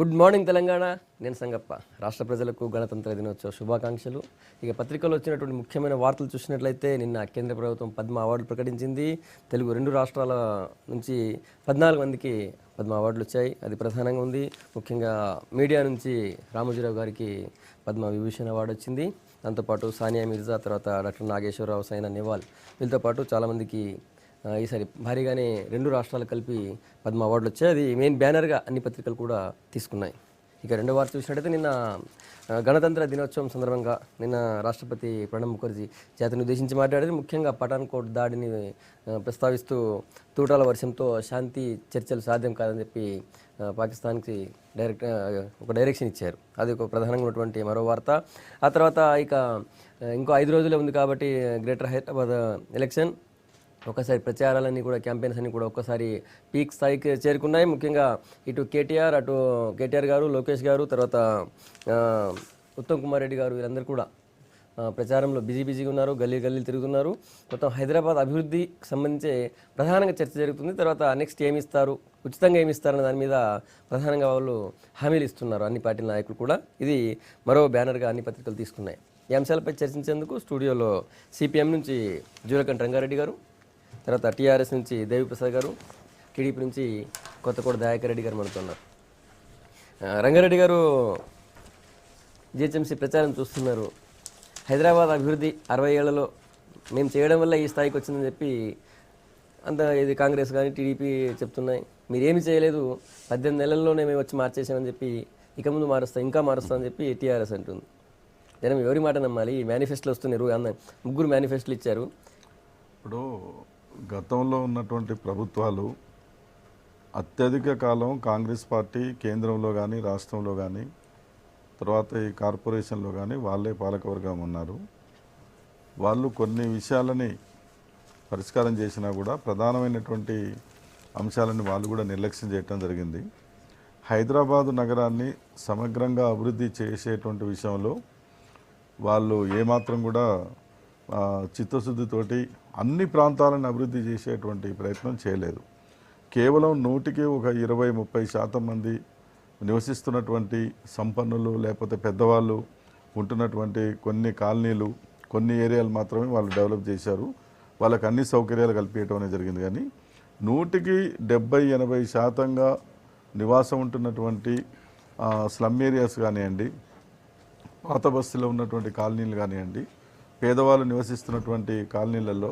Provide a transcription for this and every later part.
Good morning Telangana. నేను సంగప్ప. రాష్ట్ర ప్రజలకు గణతంత్ర దినోత్సవ శుభాకాంక్షలు. ఇక పత్రికలో వచ్చినటువంటి ముఖ్యమైన వార్తలు చూసినట్లయితే నిన్న కేంద్ర ప్రభుత్వం పద్మ అవార్డులు ప్రకటించింది. తెలుగు 2 రాష్ట్రాల నుంచి 14 మందికి పద్మ అవార్డులు వచ్చాయి. అది ప్రధానంగా ఉంది. ముఖ్యంగా మీడియా నుంచి రామోజీరావు గారికి పద్మ విభూషణ్ అవార్డు వచ్చింది. దాంతోపాటు సానియా మిర్జా, తర్వాత డాక్టర్ నాగేశ్వరరావు, సైనా నెహ్వాల్, వీళ్ళతో పాటు చాలామందికి ఈసారి భారీగానే 2 రాష్ట్రాలు కలిపి పద్మ అవార్డులు వచ్చాయి. అది మెయిన్ బ్యానర్గా అన్ని పత్రికలు కూడా తీసుకున్నాయి. ఇక రెండో వార్త చూసినట్టయితే నిన్న గణతంత్ర దినోత్సవం సందర్భంగా నిన్న రాష్ట్రపతి ప్రణబ్ ముఖర్జీ జాతిని ఉద్దేశించి మాట్లాడారు. ముఖ్యంగా పఠాన్కోట్ దాడిని ప్రస్తావిస్తూ తూటాల వర్షంతో శాంతి చర్చలు సాధ్యం కాదని చెప్పి పాకిస్తాన్కి ఒక డైరెక్షన్ ఇచ్చారు. అది ఒక ప్రధానంగా ఉన్నటువంటి మరో వార్త. ఆ తర్వాత ఇక ఇంకో 5 రోజులే ఉంది కాబట్టి గ్రేటర్ హైదరాబాద్ ఎలక్షన్ ఒకసారి ప్రచారాలన్నీ కూడా, క్యాంపెయిన్స్ అన్నీ కూడా ఒక్కసారి పీక్ స్థాయికి చేరుకున్నాయి. ముఖ్యంగా ఇటు కేటీఆర్ గారు, లోకేష్ గారు, తర్వాత ఉత్తమ్ కుమార్ రెడ్డి గారు, వీళ్ళందరూ కూడా ప్రచారంలో బిజీగా ఉన్నారు. గల్లీ తిరుగుతున్నారు. మొత్తం హైదరాబాద్ అభివృద్ధికి సంబంధించి ప్రధానంగా చర్చ జరుగుతుంది. తర్వాత నెక్స్ట్ ఏమి ఇస్తారు, ఉచితంగా ఏమి ఇస్తారన్న దాని మీద ప్రధానంగా వాళ్ళు హామీలు ఇస్తున్నారు అన్ని పార్టీల నాయకులు కూడా. ఇది మరో బ్యానర్గా అన్ని పత్రికలు తీసుకున్నాయి. ఈ అంశాలపై చర్చించేందుకు స్టూడియోలో సిపిఎం నుంచి జూలకంఠ రంగారెడ్డి గారు, తర్వాత టీఆర్ఎస్ నుంచి దేవిప్రసాద్ గారు, టీడీపీ నుంచి కొత్తకోట దయాకర్ రెడ్డి గారు మనతున్నారు. రంగారెడ్డి గారు, జిహెచ్ఎంసీ ప్రచారం చూస్తున్నారు. హైదరాబాద్ అభివృద్ధి 60 ఏళ్లలో మేము చేయడం వల్ల ఈ స్థాయికి వచ్చిందని చెప్పి అంత ఇది కాంగ్రెస్ కానీ టీడీపీ చెప్తున్నాయి. మీరేమి చేయలేదు, 18 నెలల్లోనే మేము వచ్చి మార్చేసామని చెప్పి, ఇక ముందు ఇంకా మారుస్తామని చెప్పి టీఆర్ఎస్ అంటుంది. జనం ఎవరి మాట నమ్మాలి? ఈ మేనిఫెస్టోలు వస్తున్నారు, 3 మేనిఫెస్టోలు ఇచ్చారు. ఇప్పుడు గతంలో ఉన్నటువంటి ప్రభుత్వాలు అత్యధిక కాలం కాంగ్రెస్ పార్టీ కేంద్రంలో కానీ రాష్ట్రంలో కానీ తర్వాత ఈ కార్పొరేషన్లో కానీ వాళ్ళే పాలకవర్గం ఉన్నారు. వాళ్ళు కొన్ని విషయాలని పరిష్కారం చేసినా కూడా ప్రధానమైనటువంటి అంశాలని వాళ్ళు కూడా నిర్లక్ష్యం చేయటం జరిగింది. హైదరాబాదు నగరాన్ని సమగ్రంగా అభివృద్ధి చేసేటువంటి విషయంలో వాళ్ళు ఏమాత్రం కూడా చిత్తశుద్ధితోటి అన్ని ప్రాంతాలను అభివృద్ధి చేసేటువంటి ప్రయత్నం చేయలేదు. కేవలం 100కి ఒక 20-30% మంది నివసిస్తున్నటువంటి సంపన్నులు లేకపోతే పెద్దవాళ్ళు ఉంటున్నటువంటి కొన్ని కాలనీలు, కొన్ని ఏరియాలు మాత్రమే వాళ్ళు డెవలప్ చేశారు. వాళ్ళకి అన్ని సౌకర్యాలు కల్పించడం అనేది జరిగింది. కానీ 100కి 70-80% నివాసం ఉంటున్నటువంటి స్లమ్ ఏరియాస్ కానివ్వండి, పాత బస్తీలో ఉన్నటువంటి కాలనీలు కానివ్వండి, పేదవాళ్ళు నివసిస్తున్నటువంటి కాలనీలలో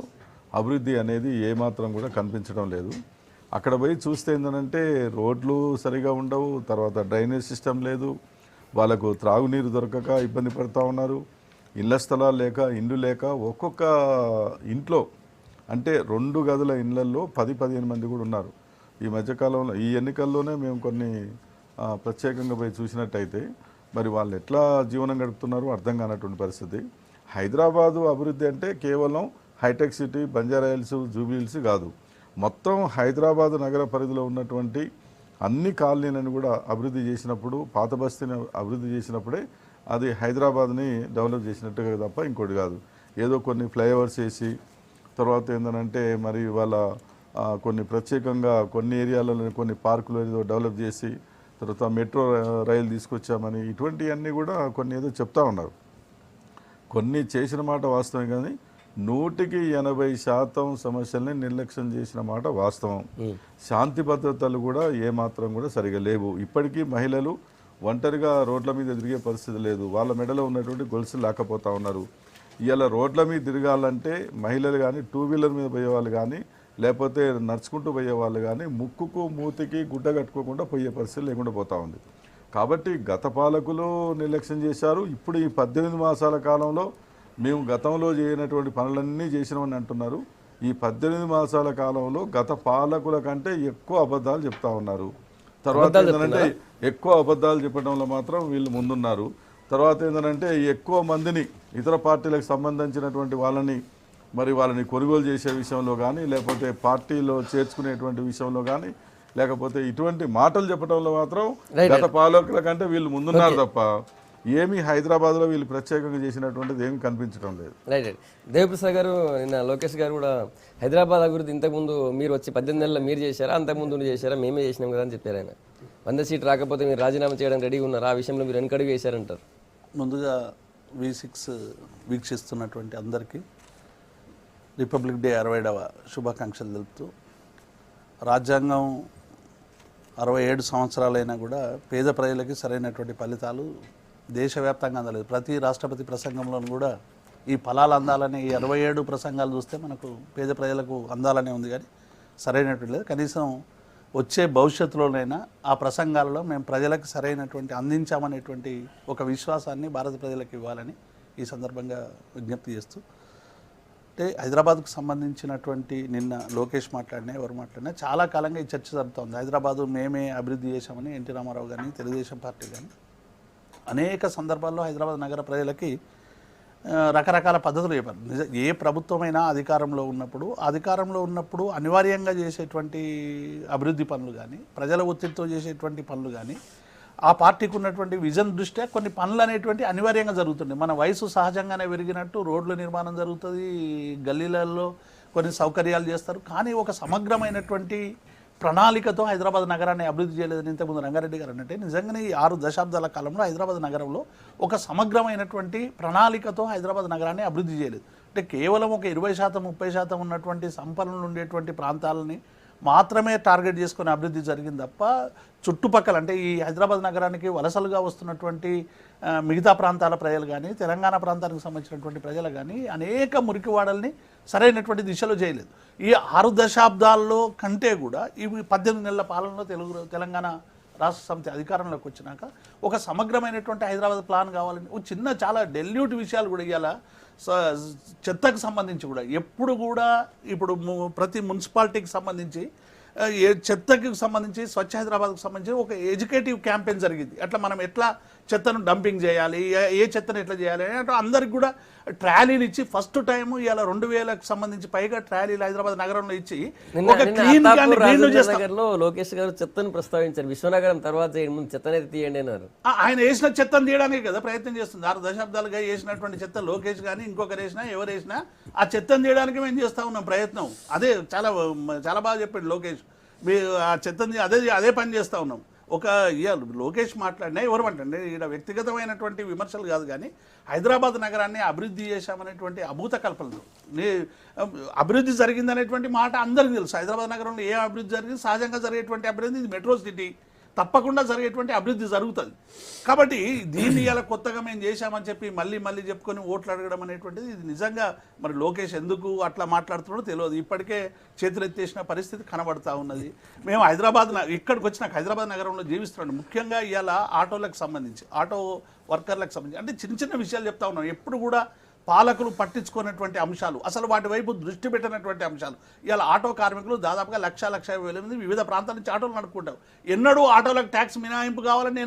అభివృద్ధి అనేది ఏమాత్రం కూడా కనిపించడం లేదు. అక్కడ పోయి చూస్తే ఏంటంటే రోడ్లు సరిగా ఉండవు, తర్వాత డ్రైనేజ్ సిస్టమ్ లేదు, వాళ్ళకు త్రాగునీరు దొరకక ఇబ్బంది పడుతూ ఉన్నారు, ఇళ్ల స్థలాలు లేక, ఇండ్లు లేక, ఒక్కొక్క ఇంట్లో అంటే 2 గదుల ఇళ్లల్లో 10-15 మంది కూడా ఉన్నారు. ఈ మధ్యకాలంలో ఈ ఎన్నికల్లోనే మేము కొన్ని ప్రత్యేకంగా పోయి చూసినట్టయితే మరి వాళ్ళు ఎట్లా జీవనం గడుపుతున్నారో అర్థం కానటువంటి పరిస్థితి. హైదరాబాదు అభివృద్ధి అంటే కేవలం హైటెక్ సిటీ, బంజారా హిల్స్, జూబ్లీ హిల్స్ కాదు, మొత్తం హైదరాబాదు నగర పరిధిలో ఉన్నటువంటి అన్ని కాలనీలను కూడా అభివృద్ధి చేసినప్పుడు, పాత బస్తీని అభివృద్ధి చేసినప్పుడే అది హైదరాబాద్ని డెవలప్ చేసినట్టుగా తప్ప ఇంకోటి కాదు. ఏదో కొన్ని ఫ్లైఓవర్స్ వేసి తర్వాత ఏంటంటే మరి వాళ్ళ కొన్ని ప్రత్యేకంగా కొన్ని ఏరియాలలో కొన్ని పార్కులు ఏదో డెవలప్ చేసి తర్వాత మెట్రో రైలు తీసుకొచ్చామని ఇటువంటివన్నీ కూడా కొన్ని ఏదో చెప్తా ఉన్నారు. కొన్ని చేసిన మాట వాస్తవం, కానీ 100కి 80% సమస్యల్ని నిర్లక్ష్యం చేసిన మాట వాస్తవం. శాంతి భద్రతలు కూడా ఏమాత్రం కూడా సరిగా లేవు. ఇప్పటికీ మహిళలు ఒంటరిగా రోడ్ల మీద తిరిగే పరిస్థితి లేదు. వాళ్ళ మెడలో ఉన్నటువంటి గొలుసులు లేకపోతా ఉన్నారు. ఇవాళ రోడ్ల మీద తిరగాలంటే మహిళలు కానీ, 2 వీలర్ మీద పోయేవాళ్ళు కానీ, లేకపోతే నడుచుకుంటూ పోయేవాళ్ళు కానీ ముక్కుకు మూతికి గుడ్డ కట్టుకోకుండా పోయే పరిస్థితి లేకుండా పోతూ ఉంది. కాబట్టి గత పాలకులు నిర్లక్ష్యం చేశారు. ఇప్పుడు ఈ 18 మాసాల కాలంలో మేము గతంలో చేయనటువంటి పనులన్నీ చేసినామని అంటున్నారు. ఈ 18 మాసాల కాలంలో గత పాలకుల కంటే ఎక్కువ అబద్ధాలు చెప్తా ఉన్నారు. తర్వాత ఏంటంటే ఎక్కువ అబద్ధాలు చెప్పడంలో మాత్రం వీళ్ళు ముందున్నారు. తర్వాత ఏంటంటే ఎక్కువ మందిని ఇతర పార్టీలకు సంబంధించినటువంటి వాళ్ళని కొనుగోలు చేసే విషయంలో కానీ, లేకపోతే పార్టీలో చేర్చుకునేటువంటి విషయంలో కానీ, లేకపోతే ఇటువంటి మాటలు చెప్పడంలో మాత్రం గత పాలకుల కంటే వీళ్ళు ముందున్నారు తప్ప ఏమీ హైదరాబాద్లో వీళ్ళు ప్రత్యేకంగా చేసినటువంటిది ఏమీ కనిపించడం లేదు. Right right. దేవిప్రసాద్ గారు నిన్న లోకేష్ గారు కూడా హైదరాబాద్ అభివృద్ధి ఇంతకుముందు మీరు వచ్చి 18 నెలల్లో మీరు చేశారా, అంతకుముందు నువ్వు చేశారా, మేమే చేసినాం కదా అని చెప్పారు ఆయన. 100 సీట్ రాకపోతే మీరు రాజీనామా చేయడానికి రెడీగా ఉన్నారు, ఆ విషయంలో మీరు వెనకడుగు వేశారంటారు. ముందుగా V6 వీక్షిస్తున్నటువంటి అందరికీ రిపబ్లిక్ డే 60వ శుభాకాంక్షలు తెలుపుతూ, రాజ్యాంగం 67 సంవత్సరాలైనా కూడా పేద ప్రజలకి సరైనటువంటి ఫలితాలు దేశవ్యాప్తంగా అందలేదు. ప్రతి రాష్ట్రపతి ప్రసంగంలోనూ కూడా ఈ ఫలాలు అందాలని ఈ 67 ప్రసంగాలు చూస్తే మనకు పేద ప్రజలకు అందాలనే ఉంది, కానీ సరైనటువంటి లేదు. కనీసం వచ్చే భవిష్యత్తులోనైనా ఆ ప్రసంగాలలో మేము ప్రజలకు సరైనటువంటి అందించామనేటువంటి ఒక విశ్వాసాన్ని భారత ప్రజలకు ఇవ్వాలని ఈ సందర్భంగా విజ్ఞప్తి చేస్తూ, అంటే హైదరాబాద్కు సంబంధించినటువంటి నిన్న లోకేష్ మాట్లాడినా ఎవరు మాట్లాడినా చాలా కాలంగా ఈ చర్చ జరుగుతుంది. హైదరాబాదు మేమే అభివృద్ధి చేశామని ఎన్టీ రామారావు కానీ తెలుగుదేశం పార్టీ కానీ అనేక సందర్భాల్లో హైదరాబాద్ నగర ప్రజలకి రకరకాల పద్ధతులు చెప్పారు. ఏ ప్రభుత్వమైనా అధికారంలో ఉన్నప్పుడు అనివార్యంగా చేసేటువంటి అభివృద్ధి పనులు కానీ, ప్రజల ఒత్తిడితో చేసేటువంటి పనులు కానీ, ఆ పార్టీకి ఉన్నటువంటి విజన్ దృష్ట్యా కొన్ని పనులు అనేటువంటి అనివార్యంగా జరుగుతుంది. మన వయసు సహజంగానే పెరిగినట్టు రోడ్ల నిర్మాణం జరుగుతుంది, గల్లీలలో కొన్ని సౌకర్యాలు చేస్తారు, కానీ ఒక సమగ్రమైనటువంటి ప్రణాళికతో హైదరాబాద్ నగరాన్ని అభివృద్ధి చేయలేదని ఇంతకుముందు రంగారెడ్డి గారు అంటే, నిజంగానే ఈ 6 దశాబ్దాల కాలంలో హైదరాబాద్ నగరంలో ఒక సమగ్రమైనటువంటి ప్రణాళికతో హైదరాబాద్ నగరాన్ని అభివృద్ధి చేయలేదు. అంటే కేవలం ఒక 20% 30% ఉన్నటువంటి సంపన్నులు ఉండేటువంటి ప్రాంతాలని మాత్రమే టార్గెట్ చేసుకుని అభివృద్ధి జరిగింది తప్ప, చుట్టుపక్కల అంటే ఈ హైదరాబాద్ నగరానికి వలసలుగా వస్తున్నటువంటి మిగతా ప్రాంతాల ప్రజలు కానీ, తెలంగాణ ప్రాంతానికి సంబంధించినటువంటి ప్రజలు కానీ అనేక మురికివాడల్ని సరైనటువంటి దిశలో చేయలేదు. ఈ 6 దశాబ్దాల్లో కంటే కూడా ఇవి 18 నెలల పాలనలో తెలంగాణ రాష్ట్ర సమితి అధికారంలోకి వచ్చినాక ఒక సమగ్రమైనటువంటి హైదరాబాద్ ప్లాన్ కావాలని ఒక చిన్న చాలా డెల్యూట్ విషయాలు కూడా ఇవాళ చెత్తకు సంబంధించి కూడా ఎప్పుడు కూడా ఇప్పుడు ప్రతి మున్సిపాలిటీకి సంబంధించి చెత్తకి సంబంధించి స్వచ్ఛ హైదరాబాద్కు సంబంధించి ఒక ఎడ్యుకేటివ్ క్యాంపెయిన్ జరిగింది. అట్లా మనం ఎట్లా చెత్తను డంపింగ్ చేయాలి, ఏ చెత్తను ఎట్లా చేయాలి అంటే అందరికి కూడా ట్రాలీలు ఇచ్చి ఫస్ట్ టైం ఇలా 2000కు సంబంధించి పైగా ట్రాలీలు హైదరాబాద్ నగరంలో ఇచ్చి ఒక క్లీన్ నగర్లో లోకేష్ గారు చెత్తను ప్రస్తావించారు. విశ్వనగరం తర్వాత ముందు చెత్తనైతే తీయండి అన్నారు. ఆయన వేసిన చెత్తను తీయడానికి కదా ప్రయత్నం చేస్తుంది. 6 దశాబ్దాలుగా వేసినటువంటి చెత్త లోకేష్ కానీ ఇంకొకరు వేసినా ఎవరు వేసినా ఆ చెత్తను తీయడానికి మేము చేస్తూ ఉన్నాం ప్రయత్నం. అదే చాలా చాలా బాగా చెప్పాడు లోకేష్. ఆ చెత్తని అదే పని చేస్తూ ఉన్నాం. ఒక లోకేష్ మాట్లాడినా ఎవరు అంటే ఇక్కడ వ్యక్తిగతమైనటువంటి విమర్శలు కాదు, కానీ హైదరాబాద్ నగరాన్ని అభివృద్ధి చేశామనేటువంటి అభూత కల్పనలు, అభివృద్ధి జరిగిందనేటువంటి మాట అందరికీ తెలుసు. హైదరాబాద్ నగరంలో ఏ అభివృద్ధి జరిగింది, సహజంగా జరిగేటువంటి అభివృద్ధి, ఇది మెట్రో సిటీ, తప్పకుండా జరిగేటువంటి అభివృద్ధి జరుగుతుంది. కాబట్టి దీన్ని ఇలా కొత్తగా మేము చేశామని చెప్పి మళ్ళీ చెప్పుకొని ఓట్లు అడగడం అనేటువంటిది ఇది నిజంగా మరి లోకేష్ ఎందుకు అట్లా మాట్లాడుతున్నాడో తెలియదు. ఇప్పటికే చేతులెత్తేసిన పరిస్థితి కనబడతా ఉన్నది. మేము ఇక్కడికి వచ్చినాక హైదరాబాద్ నగరంలో జీవిస్తున్నాం. ముఖ్యంగా ఇవాళ ఆటోలకు సంబంధించి, ఆటో వర్కర్లకు సంబంధించి అంటే చిన్న విషయాలు చెప్తా ఉన్నాం. ఎప్పుడు కూడా పాలకులు పట్టించుకున్నటువంటి అంశాలు, అసలు వాటి వైపు దృష్టి పెట్టినటువంటి అంశాలు. ఇలా ఆటో కార్మికులు దాదాపుగా 1,50,000 వివిధ ప్రాంతాల నుంచి ఆటోలు నడుపుకుంటారు. ఎన్నడూ ఆటోలకు ట్యాక్స్ మినహాయింపు కావాలని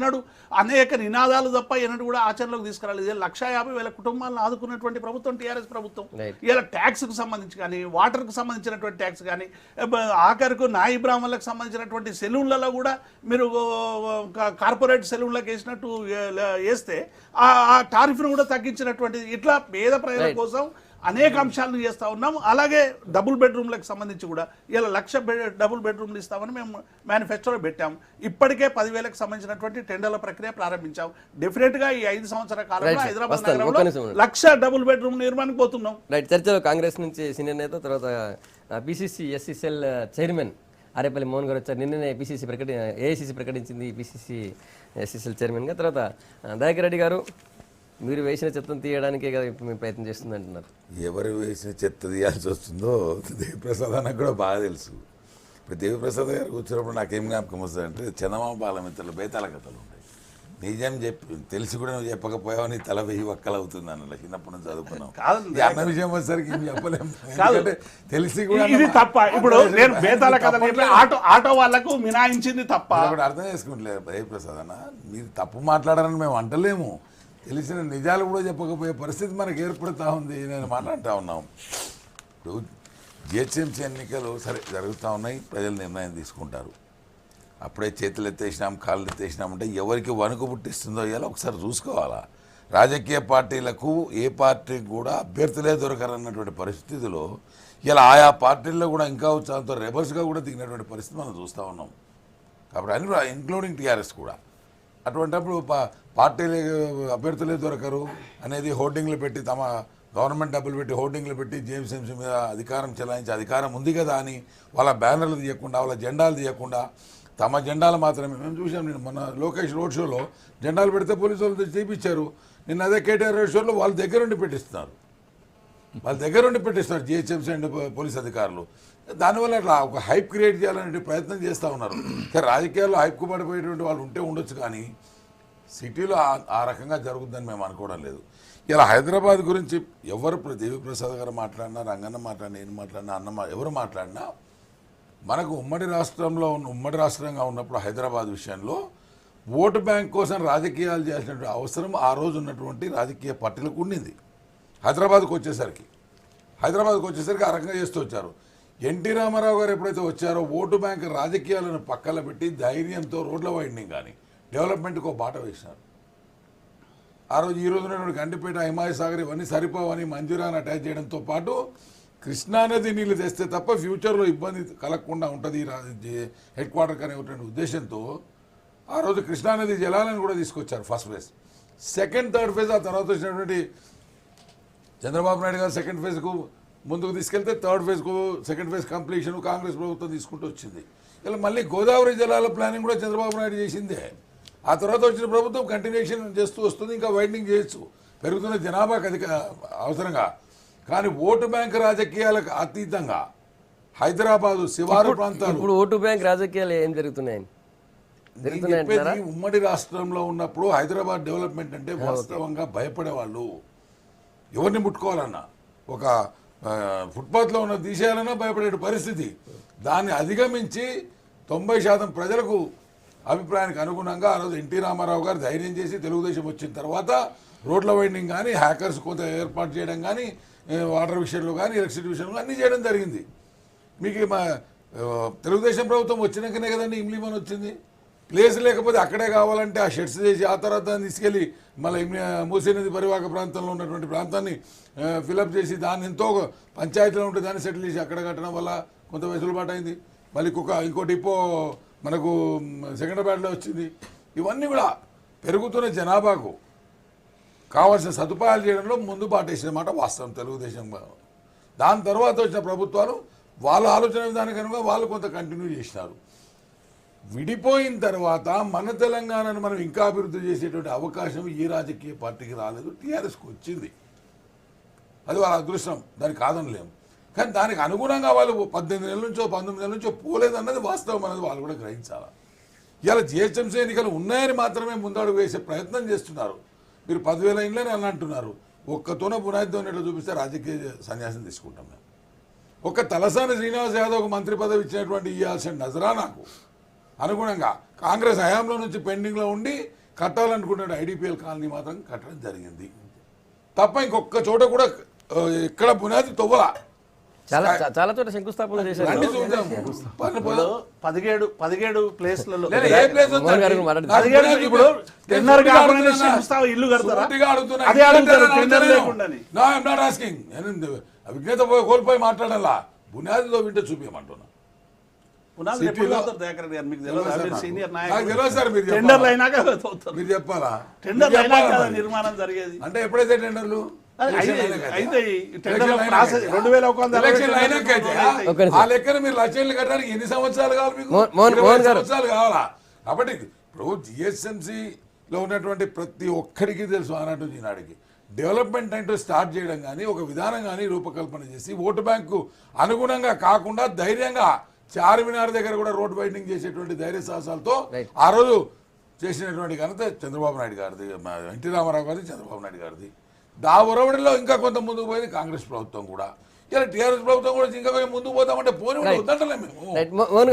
అనేక నినాదాలు తప్ప ఎన్నడూ కూడా ఆచరణలోకి తీసుకురాలేదు. 1,50,000 కుటుంబాలను ఆదుకున్నటువంటి ప్రభుత్వం టీఆర్ఎస్ ప్రభుత్వం. ఇలా ట్యాక్స్కు సంబంధించి కానీ, వాటర్కు సంబంధించినటువంటి ట్యాక్స్ కానీ, ఆఖరికి నాయి బ్రాహ్మణులకు సంబంధించినటువంటి సెలూన్లలో కూడా మీరు కార్పొరేట్ సెలూన్లకు వేసినట్టు వేస్తే ఆ టారిఫ్ను కూడా తగ్గించినటువంటి, ఇట్లా పేద ప్రజల కోసం అనేక అంశాలను చేస్తూ ఉన్నాం. అలాగే డబుల్ బెడ్రూమ్లకు సంబంధించి కూడా ఇలా 1,00,000 డబుల్ బెడ్రూమ్లు ఇస్తామని మేము మేనిఫెస్టోలో పెట్టాం. ఇప్పటికే 10,000కు సంబంధించినటువంటి టెండర్ల ప్రక్రియ ప్రారంభించాం. డెఫినెట్గా ఈ 5 సంవత్సరాల కాలంలో హైదరాబాద్ నగరంలో 1,00,000 డబుల్ బెడ్రూమ్ నిర్మాణానికి పోతున్నాం. రైట్. చర్చలో కాంగ్రెస్ నుంచి సీనియర్ నేత, తర్వాత PCC SCCL chairman Arepalli Mohan గారు వచ్చారు. నిన్ననే ఏఐసిసి ప్రకటించింది పిసిసి ఎస్సీసీఎల్ చైర్మన్గా. తర్వాత దయాకర్ రెడ్డి గారు, మీరు వేసిన చెత్తను తీయడానికే కదా ఇప్పుడు మేము ప్రయత్నం చేస్తుంది అంటున్నారు. ఎవరు వేసిన చెత్త తీయాల్సి వస్తుందో దేవిప్రసాద్ అన్నకు కూడా బాగా తెలుసు. ఇప్పుడు దేవిప్రసాద్ గారు కూర్చున్నప్పుడు నాకేం జ్ఞాపకం వస్తుందంటే చందమామ బాలమిత్రులు బేతాళ కథలు ఉంటాయి. నిజం చెప్పి తెలిసి కూడా నువ్వు చెప్పకపోయావు, నీ తల 1000 వక్కలు అవుతుంది అన్న చిన్నప్పుడు నుంచి చదువుకున్నాం. అన్న విషయం వచ్చేసరికి చెప్పలేము, తెలిసి కూడా ఇది తప్ప. ఇప్పుడు నేను బేతాళ కథలు ఆటో వాళ్ళకు మినాయించింది తప్ప. ఇప్పుడు అర్థం చేసుకుంటలేదు దేవిప్రసాద్ అన్న, మీరు తప్పు మాట్లాడారని మేము అంటలేము, తెలిసిన నిజాలు కూడా చెప్పకపోయే పరిస్థితి మనకు ఏర్పడుతూ ఉంది. నేను మాట్లాడుతూ ఉన్నాం. ఇప్పుడు జిహెచ్ఎంసీ ఎన్నికలు సరే జరుగుతూ ఉన్నాయి, ప్రజలు నిర్ణయం తీసుకుంటారు. అప్పుడే చేతులు ఎత్తేసినాం కాళ్ళు ఎత్తేసినాం అంటే ఎవరికి వణుకు పుట్టిస్తుందో ఇలా ఒకసారి చూసుకోవాలా. రాజకీయ పార్టీలకు ఏ పార్టీకి కూడా అభ్యర్థులే దొరకరన్నటువంటి పరిస్థితిలో ఇలా ఆయా పార్టీల్లో కూడా ఇంకా ఉత్సాహంతో రెబల్స్గా కూడా దిగినటువంటి పరిస్థితి మనం చూస్తూ ఉన్నాం. కాబట్టి అన్ని ఇంక్లూడింగ్ టీఆర్ఎస్ కూడా అటువంటిప్పుడు పార్టీలు అభ్యర్థులే దొరకరు అనేది హోర్డింగ్లు పెట్టి తమ గవర్నమెంట్ డబ్బులు పెట్టి హోర్డింగ్లు పెట్టి జేఎంసీ మీద అధికారం చెలాయించే అధికారం ఉంది కదా అని వాళ్ళ బ్యానర్లు తీయకుండా వాళ్ళ జెండాలు తీయకుండా తమ జెండాలు మాత్రమే మేము చూసాం. నేను మొన్న లోకేష్ రోడ్ షోలో జెండాలు పెడితే పోలీసు వాళ్ళు చేయించారు. నిన్న అదే కేటీఆర్ రోడ్ షోలో వాళ్ళ దగ్గరుండి పెట్టిస్తున్నారు, వాళ్ళ దగ్గరుండి పెట్టిస్తున్నారు జిహెచ్ఎంసీ అండ్ పోలీస్ అధికారులు. దానివల్ల అట్లా ఒక హైప్ క్రియేట్ చేయాలనే ప్రయత్నం చేస్తూ ఉన్నారు. రాజకీయాల్లో హైప్కు పడిపోయేటువంటి వాళ్ళు ఉంటే ఉండొచ్చు, కానీ సిటీలో ఆ రకంగా జరుగుతుందని మేము అనుకోవడం లేదు. ఇలా హైదరాబాద్ గురించి ఎవరు దేవిప్రసాద్ గారు మాట్లాడినా, రంగన్న మాట్లాడినా, నేను మాట్లాడినా, ఎవరు మాట్లాడినా మనకు ఉమ్మడి రాష్ట్రంగా ఉన్నప్పుడు హైదరాబాద్ విషయంలో ఓటు బ్యాంక్ కోసం రాజకీయాలు చేసినటువంటి అవసరం ఆ రోజు ఉన్నటువంటి రాజకీయ పార్టీలకు ఉండింది. హైదరాబాద్కు వచ్చేసరికి ఆ రకంగా చేస్తూ వచ్చారు. ఎన్టీ రామారావు గారు ఎప్పుడైతే వచ్చారో ఓటు బ్యాంక్ రాజకీయాలను పక్కన పెట్టి ధైర్యంతో రోడ్ల వైండింగ్ కానీ డెవలప్మెంట్కి ఒక బాట వేసినారు. ఆ రోజు ఈ రోజు ఉన్నటువంటి గండిపేట, హిమాయ్ సాగర్ ఇవన్నీ సరిపోవని మంజూరాన్ని అటాచ్ చేయడంతో పాటు కృష్ణానది నీళ్ళు తెస్తే తప్ప ఫ్యూచర్లో ఇబ్బంది కలగకుండా ఉంటుంది హెడ్ క్వార్టర్ అనేటువంటి ఉద్దేశంతో ఆ రోజు కృష్ణానది జలాలను కూడా తీసుకొచ్చారు. First phase, second, third phase. ఆ తర్వాత వచ్చినటువంటి చంద్రబాబు నాయుడు గారు సెకండ్ ఫేజ్కు ముందుకు తీసుకెళ్తే థర్డ్ ఫేజ్కు సెకండ్ ఫేజ్ కంప్లీషన్ కాంగ్రెస్ ప్రభుత్వం తీసుకుంటూ వచ్చింది. ఇలా మళ్ళీ గోదావరి జలాల ప్లానింగ్ కూడా చంద్రబాబు నాయుడు చేసిందే. ఆ తర్వాత వచ్చిన ప్రభుత్వం కంటిన్యూషన్ చేస్తూ వస్తుంది, ఇంకా వైడనింగ్ చేయొచ్చు పెరుగుతున్న జనాభాకి అవసరంగా. కానీ ఓటు బ్యాంక్ రాజకీయాలకు అతీతంగా హైదరాబాదు శివారు ప్రాంతాలు ఇప్పుడు ఓటు బ్యాంక్ రాజకీయాలు ఏం జరుగుతున్నాయని ఉమ్మడి రాష్ట్రంలో ఉన్నప్పుడు హైదరాబాద్ డెవలప్మెంట్ అంటే వాస్తవంగా భయపడేవాళ్ళు. ఎవరిని ముట్టుకోవాలన్నా, ఒక ఫుట్పాత్లో ఉన్న తీసేయాలన్నా భయపడే పరిస్థితి. దాన్ని అధిగమించి 90% ప్రజలకు అభిప్రాయానికి అనుగుణంగా ఆ రోజు ఎన్టీ రామారావు గారు ధైర్యం చేసి తెలుగుదేశం వచ్చిన తర్వాత రోడ్ల వైండింగ్ కానీ, హ్యాకర్స్ కొంత ఏర్పాటు చేయడం కానీ, వాటర్ విషయంలో కానీ, ఎలక్ట్రిసిటీ విషయంలో అన్నీ చేయడం జరిగింది. మీకు మా తెలుగుదేశం ప్రభుత్వం వచ్చినాకనే కదండి ఇమ్లీమన్ వచ్చింది. ప్లేస్ లేకపోతే అక్కడే కావాలంటే ఆ షెడ్స్ చేసి ఆ తర్వాత దాన్ని తీసుకెళ్ళి మళ్ళీ మూసీ నది పరివాహక ప్రాంతంలో ఉన్నటువంటి ప్రాంతాన్ని ఫిలప్ చేసి దాన్ని ఎంతో పంచాయతీలో ఉంటే దాన్ని సెటిల్ చేసి అక్కడ కట్టడం వల్ల కొంత వెసులుబాటు అయింది. మళ్ళీ ఇంకో డిపో మనకు సెకండ్రాబాద్లో వచ్చింది. ఇవన్నీ కూడా పెరుగుతున్న జనాభాకు కావాల్సిన సదుపాయాలు చేయడంలో ముందు పాటేసిన మాట వాస్తవం తెలుగుదేశం. దాని తర్వాత వచ్చిన ప్రభుత్వాలు వాళ్ళ ఆలోచన విధానానికి అనుగుణంగా వాళ్ళు కొంత కంటిన్యూ చేసినారు. విడిపోయిన తర్వాత మన తెలంగాణను మనం ఇంకా అభివృద్ధి చేసేటువంటి అవకాశం ఈ రాజకీయ పార్టీకి రాలేదు, టీఆర్ఎస్కి వచ్చింది. అది వాళ్ళ అదృష్టం, దానికి కాదనలేము. కానీ దానికి అనుగుణంగా వాళ్ళు 18 నెలల నుంచో 19 నెలల నుంచో పోలేదన్నది వాస్తవం అనేది వాళ్ళు కూడా గ్రహించాలి. ఇవాళ జిహెచ్ఎంసీ ఎన్నికలు ఉన్నాయని మాత్రమే ముందడుగు వేసే ప్రయత్నం చేస్తున్నారు. మీరు 10,000 ఇండ్లని అని అంటున్నారు. ఒక్కతోన పునాదితో ఉన్నట్లు చూపిస్తే రాజకీయ సన్యాసం తీసుకుంటాం మేము. ఒక తలసాని శ్రీనివాస్ యాదవ్ మంత్రి పదవి ఇచ్చినటువంటి ఇవ్వాల్సిన నజరానాకు అనుగుణంగా కాంగ్రెస్ హయాంలో నుంచి పెండింగ్లో ఉండి కట్టాలనుకున్న ఐడిపిఎల్ కాలనీ మాత్రం కట్టడం జరిగింది తప్ప ఇంకొక చోట కూడా ఎక్కడ పునాది తవ్వలా. చాలా చాలా చోట శంకుస్థాపన చేశారు. 17 ప్లేస్లలో ఇల్లు విజ్ఞత కోల్పోయి మాట్లాడాలా. బునాదిలో వింటే చూపించమంటున్నా. మీరు చెప్పాలా నిర్మాణం జరిగేది అంటే ఎప్పుడైతే టెండర్లు ఆ లెక్కన మీరు లక్షలు కట్టడానికి ఎన్ని సంవత్సరాలు కావాలి? మీకు సంవత్సరాలు కావాలా? కాబట్టి ఇప్పుడు జిహెచ్ఎంసీలో ఉన్నటువంటి ప్రతి ఒక్కరికి తెలుసు ఆనాటి ఈనాడికి డెవలప్మెంట్ అంటూ స్టార్ట్ చేయడం కానీ ఒక విధానం కానీ రూపకల్పన చేసి ఓటు బ్యాంకు అనుగుణంగా కాకుండా ధైర్యంగా చార్మినార్ దగ్గర కూడా రోడ్ వైండింగ్ చేసేటువంటి ధైర్య సాహసాలతో ఆ రోజు చేసినటువంటి ఘనత చంద్రబాబు నాయుడు గారిది, ఎన్టీ రామారావు గారిది, చంద్రబాబు నాయుడు గారిది. దా ఒరవడిలో ఇంకా కొంత ముందుకు పోయింది కాంగ్రెస్ ప్రభుత్వం కూడా. ఇలా టీఆర్ఎస్ ప్రభుత్వం కూడా ఇంకా ముందుకు పోతామంటే పోనీ వద్దంటలే. మేము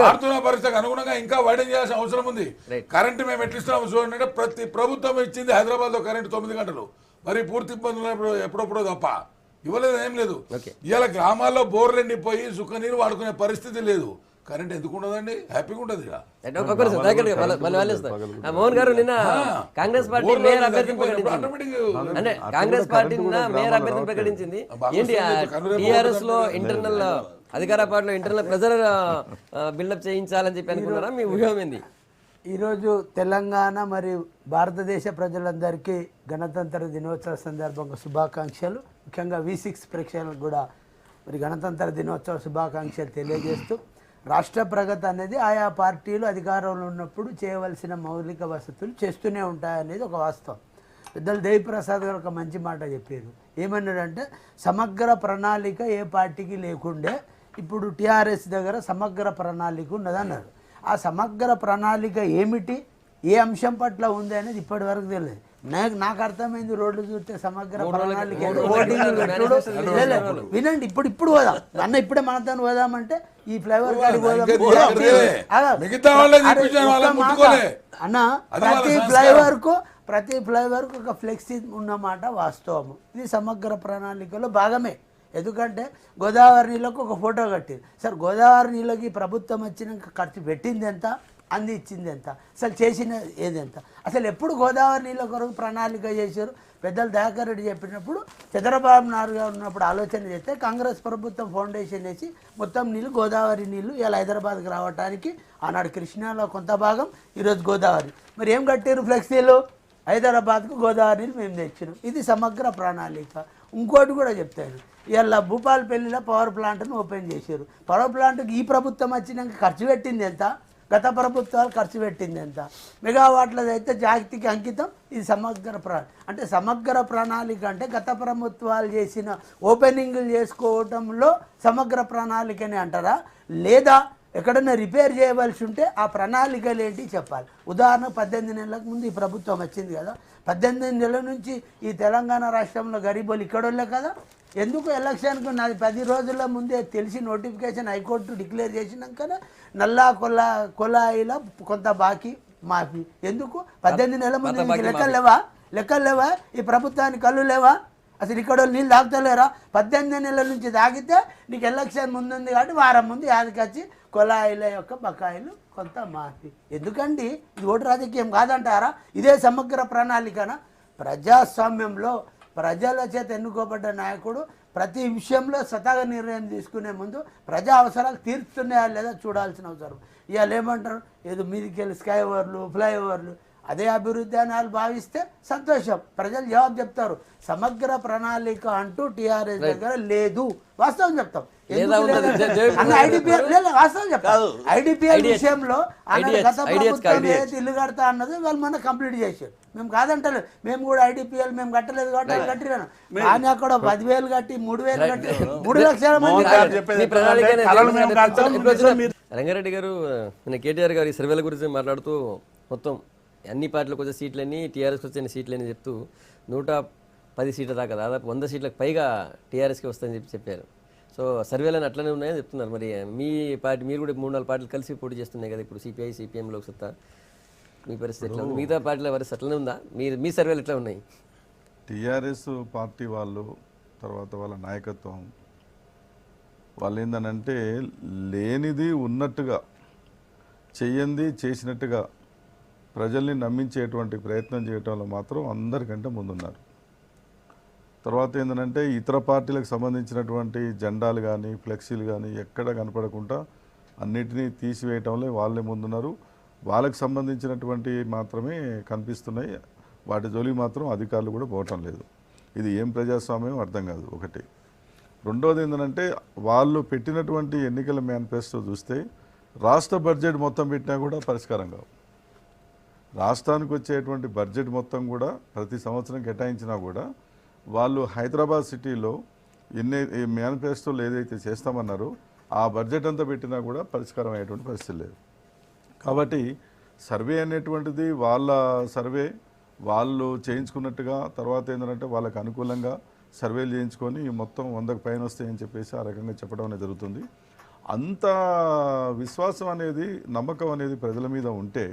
మారుతున్న పరిస్థితికి అనుగుణంగా ఇంకా వైడన్ చేయాల్సిన అవసరం ఉంది. కరెంటు మేము ఎట్లిస్తున్నాము చూడండి. ప్రతి ప్రభుత్వం ఇచ్చింది హైదరాబాద్లో కరెంటు 9 గంటలు. మరి పూర్తి ఇబ్బందులు ఎప్పుడప్పుడో తప్ప ఇవ్వలేదు, ఏం లేదు. ఇవాళ గ్రామాల్లో బోర్లు ఎండిపోయి సుఖ నీరు వాడుకునే పరిస్థితి లేదు. కరెంట్ ఎందుకు ఉండదండి? హ్యాపీగా ఉంటుంది ఇక. అంటే ఒక్కొక్కరు సుధాకర్ గారు మళ్ళీ వాళ్ళు ఇస్తారు. మోహన్ గారు నిన్న కాంగ్రెస్ పార్టీ మేయర్ అభ్యర్థిని ప్రకటించింది. అంటే కాంగ్రెస్ పార్టీ నిన్న మేయర్ అభ్యర్థిని ప్రకటించింది. ఏంటి టీఆర్ఎస్ లో ఇంటర్నల్ అధికార పార్టీలో ఇంటర్నల్ ప్రెజర్ బిల్డప్ చేయించాలని చెప్పి అనుకున్నారా? మీ ఊహం ఏంది? ఈరోజు తెలంగాణ మరియు భారతదేశ ప్రజలందరికీ గణతంత్ర దినోత్సవ సందర్భంగా శుభాకాంక్షలు. ముఖ్యంగా V6 ప్రేక్షకులకు కూడా మరి గణతంత్ర దినోత్సవ శుభాకాంక్షలు తెలియజేస్తూ, రాష్ట్ర ప్రగతి అనేది ఆయా పార్టీలు అధికారంలో ఉన్నప్పుడు చేయవలసిన మౌలిక వసతులు చేస్తూనే ఉంటాయనేది ఒక వాస్తవం. పెద్దలు దేవిప్రసాద్ గారు ఒక మంచి మాట చెప్పారు. ఏమన్నాడంటే, సమగ్ర ప్రణాళిక ఏ పార్టీకి లేకుండే ఇప్పుడు టీఆర్ఎస్ దగ్గర సమగ్ర ప్రణాళిక ఉన్నదన్నారు. ఆ సమగ్ర ప్రణాళిక ఏమిటి, ఏ అంశం పట్ల ఉంది అనేది ఇప్పటి వరకు తెలియదు. నాకు అర్థమైంది, రోడ్లు చూస్తే సమగ్ర ప్రణాళిక వినండి. ఇప్పుడు పోదాం అన్న, ఇప్పుడే మనతో పోదామంటే ఈ ఫ్లైఓవర్ కాడికి అన్న, ప్రతి ఫ్లైఓవర్ కు ఒక ఫ్లెక్సీ ఉన్నమాట వాస్తవము. ఇది సమగ్ర ప్రణాళికలో భాగమే. ఎందుకంటే గోదావరి నీళ్ళకు ఒక ఫోటో కట్టింది. సార్, గోదావరి నీళ్ళకి ప్రభుత్వం వచ్చినాక ఖర్చు పెట్టింది ఎంత, అందించింది ఎంత, అసలు చేసిన ఏది ఎంత, అసలు ఎప్పుడు గోదావరి నీళ్ళ కొరకు ప్రణాళిక చేశారు? పెద్దలు దయాకర్ రెడ్డి చెప్పినప్పుడు, చంద్రబాబు నాయుడు గారు ఉన్నప్పుడు ఆలోచన చేస్తే కాంగ్రెస్ ప్రభుత్వం ఫౌండేషన్ వేసి మొత్తం నీళ్ళు గోదావరి నీళ్ళు ఇలా హైదరాబాద్కి రావడానికి ఆనాడు కృష్ణాలో కొంత భాగం, ఈరోజు గోదావరి. మరి ఏం కట్టారు ఫ్లెక్సీలు? హైదరాబాద్కు గోదావరి నీళ్ళు మేము తెచ్చినాం. ఇది సమగ్ర ప్రణాళిక. ఇంకోటి కూడా చెప్తాను, ఇలా భూపాలపల్లిలో పవర్ ప్లాంట్ను ఓపెన్ చేశారు. పవర్ ప్లాంట్కి ఈ ప్రభుత్వం వచ్చినాక ఖర్చు పెట్టింది ఎంత, గత ప్రభుత్వాలు ఖర్చు పెట్టింది ఎంత, మెగావాట్లది అయితే జాగతికి అంకితం. ఇది సమగ్ర అంటే సమగ్ర ప్రణాళిక అంటే గత ప్రభుత్వాలు చేసిన ఓపెనింగ్లు చేసుకోవటంలో సమగ్ర ప్రణాళికని అంటారా? లేదా ఎక్కడన్నా రిపేర్ చేయవలసి ఉంటే ఆ ప్రణాళికలు ఏంటి చెప్పాలి. ఉదాహరణ, 18 నెలలకు ముందు ఈ ప్రభుత్వం వచ్చింది కదా, 18 నెలల నుంచి ఈ తెలంగాణ రాష్ట్రంలో గరీబోలు ఇక్కడోళ్ళే కదా. ఎందుకు ఎలక్షన్కు నాది 10 రోజుల ముందే తెలిసి నోటిఫికేషన్ హైకోర్టు డిక్లేర్ చేసినాకనే నల్లా కొలాయిల కొంత బాకీ మాఫీ. ఎందుకు 18 నెలల ముందు లెక్కలు లేవా? ఈ ప్రభుత్వానికి కళ్ళు లేవా? అసలు ఇక్కడ నీళ్ళు తాగుతలేరా? 18 నెలల నుంచి తాగితే నీకు ఎలక్షన్ ముందుంది కాబట్టి వారం ముందు యాదకొచ్చి కొలాయిల యొక్క బకాయిలు కొంత మాఫీ. ఎందుకండి ఇది ఓటు రాజకీయం కాదంటారా? ఇదే సమగ్ర ప్రణాళికనా? ప్రజాస్వామ్యంలో ప్రజల చేత ఎన్నుకోబడ్డ నాయకుడు ప్రతి విషయంలో స్వతహాగా నిర్ణయం తీసుకునే ముందు ప్రజా అవసరాలు తీర్చుతున్నాయా లేదా చూడాల్సిన అవసరం. ఇవాళ ఏమంటారు, ఏదో మీదికి వెళ్ళి స్కై ఓవర్లు, ఫ్లైఓవర్లు, అదే అభివృద్ధి అని వాళ్ళు భావిస్తే సంతోషం, ప్రజలు జవాబు చెప్తారు. సమగ్ర ప్రణాళిక అంటూ టీఆర్ఎస్ దగ్గర లేదు, వాస్తవం చెప్తాం. ఐడిపిఎల్ విషయంలో గత ప్రభుత్వం ఏదైతే ఇల్లు కడతా అన్నది వాళ్ళు మొన్న కంప్లీట్ చేశారు. మేము కాదంటలేదు, మేము కూడా ఐడిపిఎల్ మేము కట్టలేదు కాబట్టి కట్టిరాను. కానీ అక్కడ 10,000 కట్టి 3,000 కట్టి 3 లక్షల మంది. రంగారెడ్డి గారు నిన్న కేటీఆర్ గారు ఈ సర్వేల గురించి మాట్లాడుతూ మొత్తం అన్ని పార్టీలకు వచ్చే సీట్లన్నీ టీఆర్ఎస్కి వచ్చిన సీట్లని చెప్తూ 110 సీట్ల దాకా దాదాపు 100 సీట్లకు పైగా టీఆర్ఎస్కి వస్తాయని చెప్పారు. సో సర్వేలను అట్లనే ఉన్నాయని చెప్తున్నారు. మరి మీ పార్టీ, మీరు కూడా 3-4 పార్టీలు కలిసి పోటీ చేస్తున్నాయి కదా ఇప్పుడు, సిపిఐ, సిపిఎం, లోక్సత్తా. మీ పరిస్థితి ఎట్లా ఉంది? మిగతా పార్టీల పరిస్థితి అట్లనే ఉందా? మీ సర్వేలు ఎట్లా ఉన్నాయి? టీఆర్ఎస్ పార్టీ వాళ్ళు, తర్వాత వాళ్ళ నాయకత్వం వాళ్ళు ఏందనంటే లేనిది ఉన్నట్టుగా, చెయ్యంది చేసినట్టుగా ప్రజల్ని నమ్మించేటువంటి ప్రయత్నం చేయటంలో మాత్రం అందరికంటే ముందున్నారు. తర్వాత ఏంటంటే ఇతర పార్టీలకు సంబంధించినటువంటి జెండాలు కానీ ఫ్లెక్సీలు కానీ ఎక్కడ కనపడకుండా అన్నిటినీ తీసివేయటంలో వాళ్ళే ముందున్నారు. వాళ్ళకి సంబంధించినటువంటి మాత్రమే కనిపిస్తున్నాయి, వాటి జోలికి మాత్రం అధికారులు కూడా పోవటం లేదు. ఇది ఏం ప్రజాస్వామ్యం అర్థం కాదు ఒకటి. రెండోది ఏంటంటే వాళ్ళు పెట్టినటువంటి ఎన్నికల మేనిఫెస్టో చూస్తే రాష్ట్ర బడ్జెట్ మొత్తం పెట్టినా కూడా పరిష్కారం కావు. రాష్ట్రానికి వచ్చేటువంటి బడ్జెట్ మొత్తం కూడా ప్రతి సంవత్సరం కేటాయించినా కూడా వాళ్ళు హైదరాబాద్ సిటీలో మేనిఫెస్టోలు ఏదైతే చేస్తామన్నారో ఆ బడ్జెట్ అంతా పెట్టినా కూడా పరిష్కారం అయ్యేటువంటి పరిస్థితి లేదు. కాబట్టి సర్వే అనేటువంటిది వాళ్ళ సర్వే వాళ్ళు చేయించుకున్నట్టుగా, తర్వాత ఏంటంటే వాళ్ళకు అనుకూలంగా సర్వేలు చేయించుకొని మొత్తం 100కు పైన వస్తాయని చెప్పేసి ఆ రకంగా చెప్పడం అనేది జరుగుతుంది. అంత విశ్వాసం అనేది, నమ్మకం అనేది ప్రజల మీద ఉంటే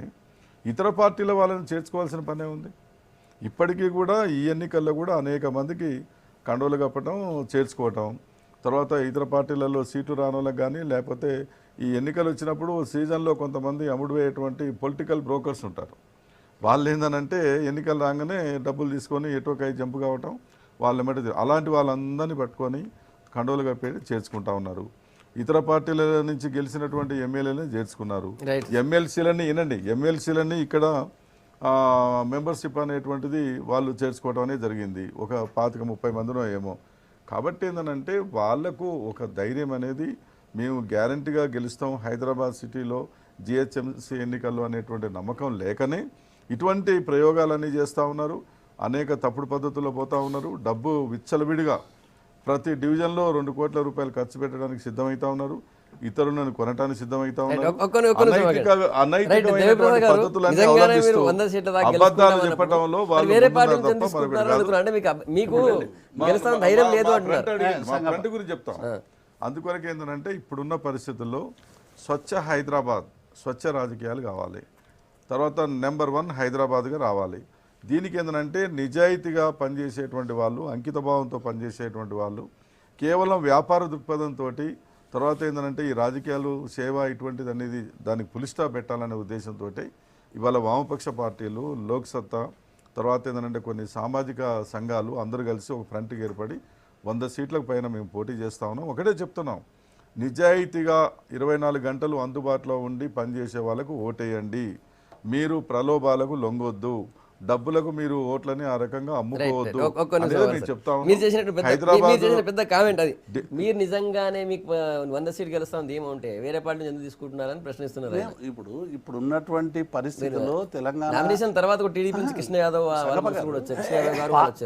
ఇతర పార్టీల వాళ్ళని చేర్చుకోవాల్సిన పనే ఉంది. ఇప్పటికీ కూడా ఈ ఎన్నికల్లో కూడా అనేక మందికి కండోలు కప్పటం, చేర్చుకోవటం, తర్వాత ఇతర పార్టీలలో సీటు రాని వాళ్ళకి కానీ, లేకపోతే ఈ ఎన్నికలు వచ్చినప్పుడు సీజన్లో కొంతమంది అమ్ముడుపోయేటువంటి పొలిటికల్ బ్రోకర్స్ ఉంటారు. వాళ్ళు ఏందనంటే ఎన్నికలు రాగానే డబ్బులు తీసుకొని ఎటోకై జంపు కావటం, అలాంటి వాళ్ళందరినీ పట్టుకొని కండోలు కప్పేది చేర్చుకుంటా ఉన్నారు. ఇతర పార్టీల నుంచి గెలిచినటువంటి ఎమ్మెల్యేలని చేర్చుకున్నారు. ఎమ్మెల్సీలని ఇక్కడ మెంబర్షిప్ అనేటువంటిది వాళ్ళు చేర్చుకోవడం అనేది జరిగింది. ఒక 25-30 మందినో ఏమో. కాబట్టి ఏంటంటే వాళ్లకు ఒక ధైర్యం అనేది, మేము గ్యారంటీగా గెలుస్తాం హైదరాబాద్ సిటీలో జిహెచ్ఎంసీ ఎన్నికల్లో అనేటువంటి నమ్మకం లేకనే ఇటువంటి ప్రయోగాలన్నీ చేస్తూ ఉన్నారు. అనేక తప్పుడు పద్ధతుల్లో పోతూ ఉన్నారు. డబ్బు విచ్చలవిడిగా ప్రతి డివిజన్లో 2 కోట్ల రూపాయలు ఖర్చు పెట్టడానికి సిద్ధమవుతా ఉన్నారు. ఇతరులను కొనటానికి సిద్ధమవుతా ఉన్నారు. అనైతికమైనటువంటి పద్ధతులన్నీ అవలంబిస్తూ అబద్ధాలు చెప్పడంలో వాళ్ళు ఫ్రంట్ గురించి చెప్తాం. అందుకొరకు ఏంటంటే ఇప్పుడున్న పరిస్థితుల్లో స్వచ్ఛ హైదరాబాద్, స్వచ్ఛ రాజకీయాలు కావాలి. తర్వాత నెంబర్ 1 హైదరాబాద్గా రావాలి. దీనికి ఏంటంటే నిజాయితీగా పనిచేసేటువంటి వాళ్ళు, అంకితభావంతో పనిచేసేటువంటి వాళ్ళు, కేవలం వ్యాపార దృక్పథంతో, తర్వాత ఏంటంటే ఈ రాజకీయాలు, సేవ ఇటువంటిది అనేది దానికి పులిస్టా పెట్టాలనే ఉద్దేశంతో ఇవాళ వామపక్ష పార్టీలు, లోక్సత్తా, తర్వాత ఏంటంటే కొన్ని సామాజిక సంఘాలు అందరూ కలిసి ఒక ఫ్రంట్కి ఏర్పడి 100 సీట్లకు పైన మేము పోటీ చేస్తా ఉన్నాం. ఒకటే చెప్తున్నాం, నిజాయితీగా 24 గంటలు అందుబాటులో ఉండి పనిచేసే వాళ్ళకు ఓటేయండి. మీరు ప్రలోభాలకు లొంగొద్దు, డబ్బులకు మీరు ఓట్లని ఆ రకంగా అమ్ముకోవద్దు. పెద్ద కామెంట్ అది. మీరు నిజంగానే మీకు 100 సీట్లు గెలుస్తాం ఏమంటే వేరే పార్టీ ఎందుకు తీసుకుంటున్నారని ప్రశ్నిస్తున్నారు. ఇప్పుడు ఉన్నటువంటి పరిస్థితుల్లో తెలంగాణ నామినేషన్ తర్వాత టీడీపీ నుంచి కృష్ణ యాదవ్